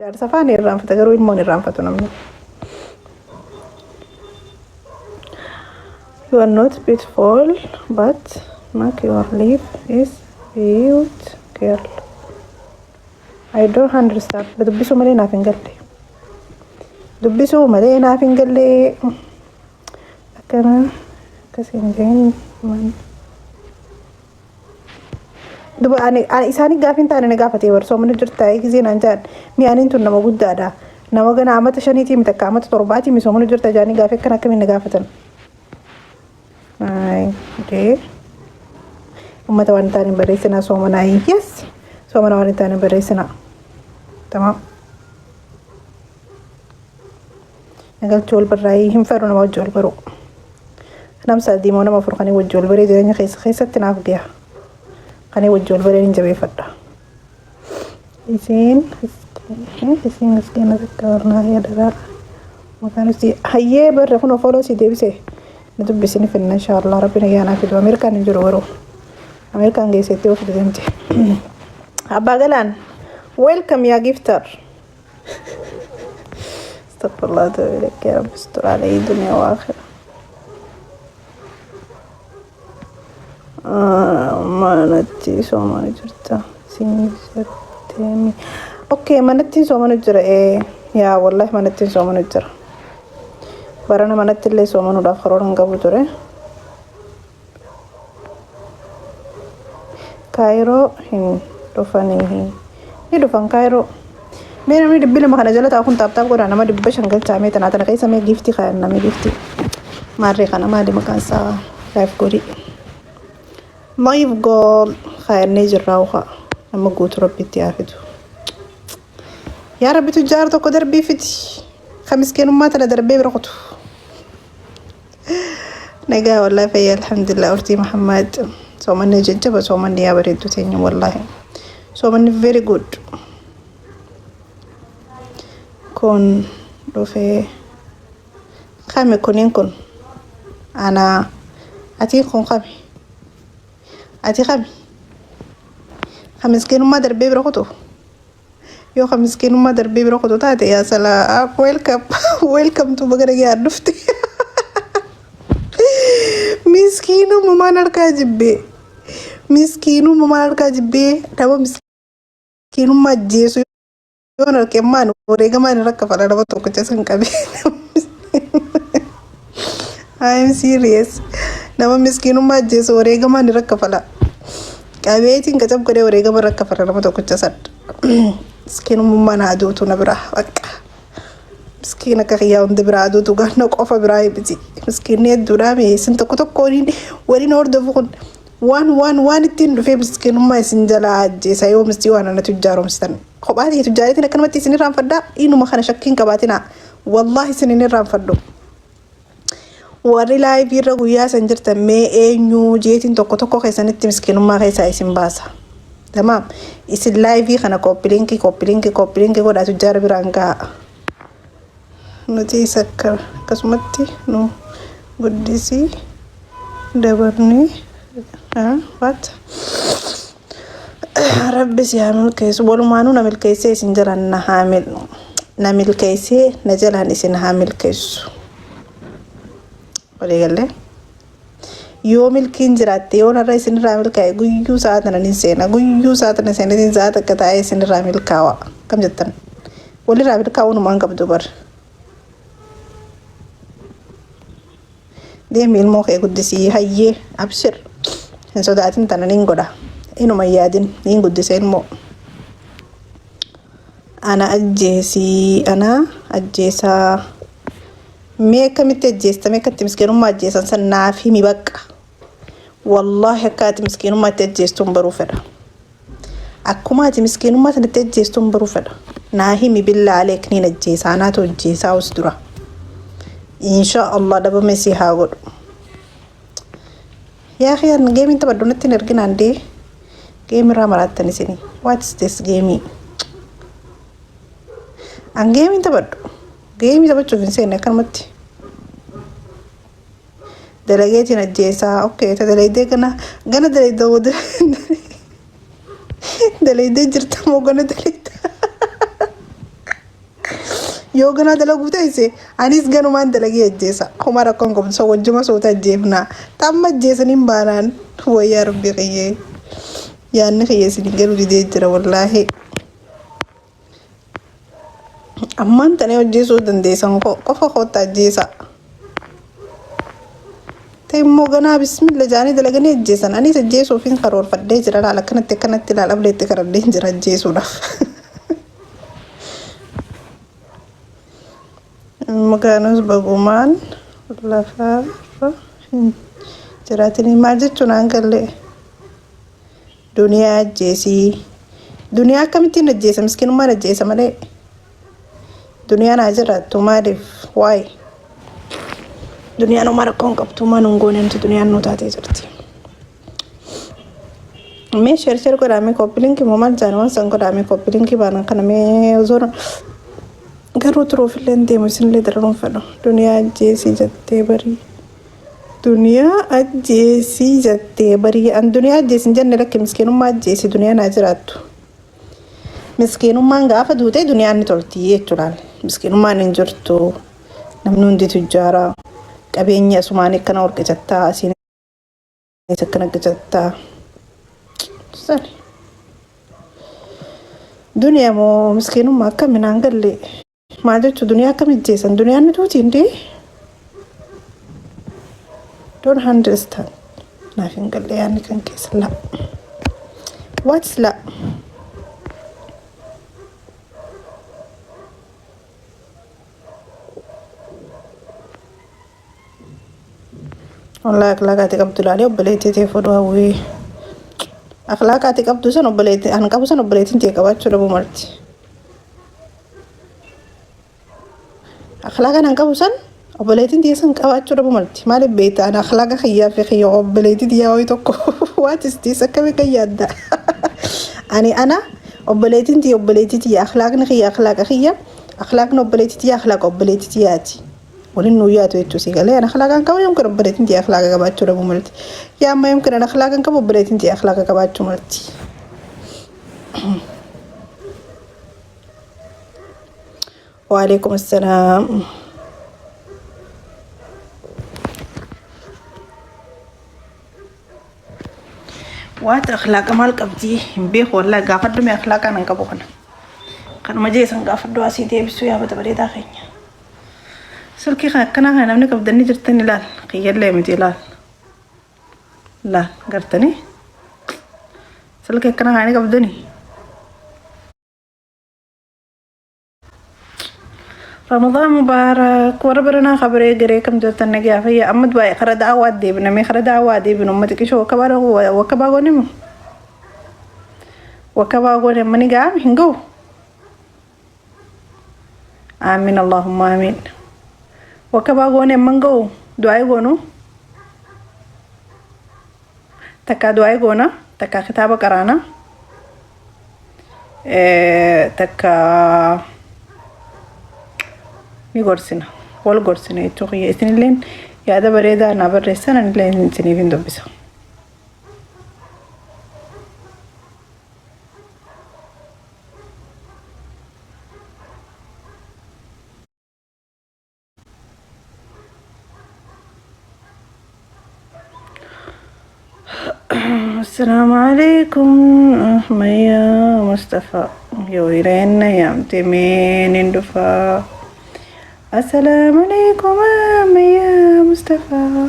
Safaan irraanfata garuu ilmoon irraanfatu namni. You are not beautiful, but make your life is beautiful, girl. I don't understand. Dubbisu malee naaf hin galle. Dubbisu malee naaf hin galle. Akkana akkasiin jeen man. Duba ani isaanii gaafin taane ne gaafatee bar soomana jirtaa giseen anjaan mi'aaniin tun nama guddaadha. Nama gana amata 5 mi takka amata 7 mi soomana jirta jaanii gaafee kan akkamiin ne gaafatan. Ay, okay. Ummata waan taane bareessina soomana yes. Soomana waan taane bareessina. Tamam. Nagal jool barraay hin faru nama jool baru. Nam saldimoo nama furqanii wajjool baree jireenya keessatti naaf gaha. Kan wajjol bareen jabeeffadha. Isiin iskeen zakkarnaa yaadara. Maqaan isii hayyee barra kun follow si deebisee. Na dubbisini finna inshallah rabbina yaana fidu Ameerikaan hin jiru garuu. Ameerikaan geessetti of deemte. Abbaa Galaan welcome ya gifter. Astaghfirullah ta'ala ya rabbi astur alayhi dunya wa akhirah. Manatti soomana jirta sinsettemi okay manatti soomana jira yaa wallahi manatti soomana jira barana manatti illee soomanuudhaaf karooran qabu ture kaayiroo hin dhufanii ni dhufan kaayiroo mee namni dhibbi lama kana jala taa'u kun taaptaap godha nama 500 galchaamee tana keessa mee giftii kaayan namni giftii maarree kana maali maqaan isaa life godhi Live goal خيرني جراوها لما قلت ربي تيافدو يا ربي تجار تو قدر بيفتي 5 كيلو ما تلا دربي برقطو نجا والله في الحمد لله أرتي محمد سومني جنجبة سومني يا بريدو تاني والله سومني very good كون في خامي كونين كون أنا أتيكم خامي أتي خمس كيلو ما دربي برقطو يو 5 كيلو ما دربي برقطو تاتي يا سلام ويلكم تو بغرقي عرفتي مسكينو ماما نركا جبي تابا مسكينو ما جيسو يو نركي مانو وريقا ما نركا فلا نبطو كتسن كبي I'm serious nama miskinu majje so rega man rakka fala kabeetin ka tab kore rega man rakka fala nama to kucha sat miskinu mumman adu to nabra wakka miskina ka khiya und bra adu to ganna qofa bra ibti miskine dura me sinta ko to koni wari nor do fukun one tin do fe miskinu ma sinjala ajje sayo misti wana na tujaro mistan khobati tujari tin kan mati sinir ran fadda inu ma khana shakkin kabatina wallahi sinir ran faddo warri live irra guyyaa san jirtan mee eenyu jeetin tokko keessanitti miskinummaa keessaa isin baasa tamam isin live kana copy link godhaa tujjaara biraan ga'a nuti sakkar akkasumatti nu guddisi dabarni what rabbi si hamil keessa walumaanuu na milkeessee isin jalaan na milkeessee na jalaan isin hamil keessu Oleh yo milkin jiraate yo narra isin ramil kay guyyu saatan nin sena guyyu saatan sena din zaata kata isin ramil kawa kam jattan wali ramil kawu no mangab dubar de mil mo kay guddisi hayye abshir en so daatin tananin goda inu mayadin nin guddisen mo ana ajjesa ميكا متجيستا ميكا تمسكينو ما جيسان سنافي مي بقى والله كات مسكينو ما تجيستم بروفدا اكما تمسكينو ما تجيستم بروفدا ناهي مي بالله عليك ني نجيسانا تو جيسا وسدرا ان شاء الله دبا ميسي هاغود يا اخي انا جيم انت بدو نتنرجن عندي جيم رامرات تنسيني واتس ذس جيمي ان جيم انت بدو جيمي تبى تشوفين سينا كلمتي دلقيتي نجيسا اوكي تدلقيتي كنا دلقيتي ود دلقيتي جرت مو كنا دلقيتي yoo ganaa dalaguu ta'ise anis ganumaan dalagee ajjeesa kuma rakkoon qabdu wajjuma soota ajjeefnaa tamma ajjeesaniin baanaan wayyaa rabbi qiyyee yaanni qiyyee sin galuu didee jira wallaahi ammaan tanee ajjeesuu dandeessan qofa qoota ajjeesa immoo ganaa bismillah jaanii dalaganii ajjeesan anis ajjeesuufiin karoorfadhee jira laala akkanatti laala ableetti karadhee jira ajjeesuudhaaf magaanos bagumaan lafarra hin jiraatin maal jechuun hangallee duniyaa ajjeesii duniyaa akkamittiin ajjeesa miskiinummaan ajjeesa malee duniyaan haa jiraattu maaliif waay duniyaan uma rakkoon qabdu maan hungooneentu duniyaan nu taatee jirti mee sheer godhaamee koppilinkii moo maal jaanawwan san godhaamee koppilinkii baanan kana mee zoora garuu turuufillee hin deemu isinillee dararuun fedhu duniyaa ajjeesii jettee barii duniyaa ajjeesii jettee barii an duniyaa ajjeesin jenne lakke miskiinummaa ajjeesii duniyaan haa jiraattu miskiinummaan gaafa duutee duniyaan ni toltii jechuudhaan miskiinummaan hin jirtu namni hundi tujjaaraa qabeenya asumaan akkana warqicattaa asiin akkana gacattaa sani duniyaa moo miskiinummaa akkaminaan galle maal jechuu duniyaa akkam ijjeessan duniyaan ni tuuti indee don't understand naaf hin galle yaanni kan keessa la what's la والله أخلاقاتي قبض عليه وبليتي تفضوا هوي أخلاقاتي قبض سنة وبليتي أنا قبض سنة وبليتي أنتي كبات شو لبو مرتي أخلاق أنا قبض سنة وبليتي أنتي سن كبات شو لبو مرتي مالي بيت أنا أخلاق خيا في خيا وبليتي دي هوي توكو واتستي سكبي كيادا أنا وبليتي أنتي وبليتي تي أخلاقنا خيا أخلاقنا وبليتي تي أخلاق وبليتي تياتي ولن وياتو يتوسي قال لي انا اخلاقا كم يمكن بريت انت اخلاقا كباتشو ربو ملتي يا ما يمكن انا اخلاقا كم بريت انت اخلاقا كباتشو ملتي وعليكم السلام وات اخلاقا مالك ابدي بيخ والله قافدو مي اخلاقا انا كبوخنا كانوا مجيسن قافدو اسيدي بسو يا بتبري داخينيا سلكي كنا هنا منك بدني جرتني لا قيل لي متي لا قرتني سلكي كنا هنا بدني رمضان مبارك وربنا خبري غري كم جرتني يا في امد باي خرد عوادي بنمي خرد عوادي بن امتك شو كبار وكباغوني وكباغوني مني قام هنجو امين اللهم امين وكباغوني منغو دعاء غونو تكا دعاء غونا تكا كتابة قرانا تكا ميغورسنا والغورسنا يتوخي اثنين يا دا بريدا نابر رسانا نلين سنيفين دوبسا السلام عليكم ميا مصطفى يويرين يا متمين اندفا السلام عليكم ميا مصطفى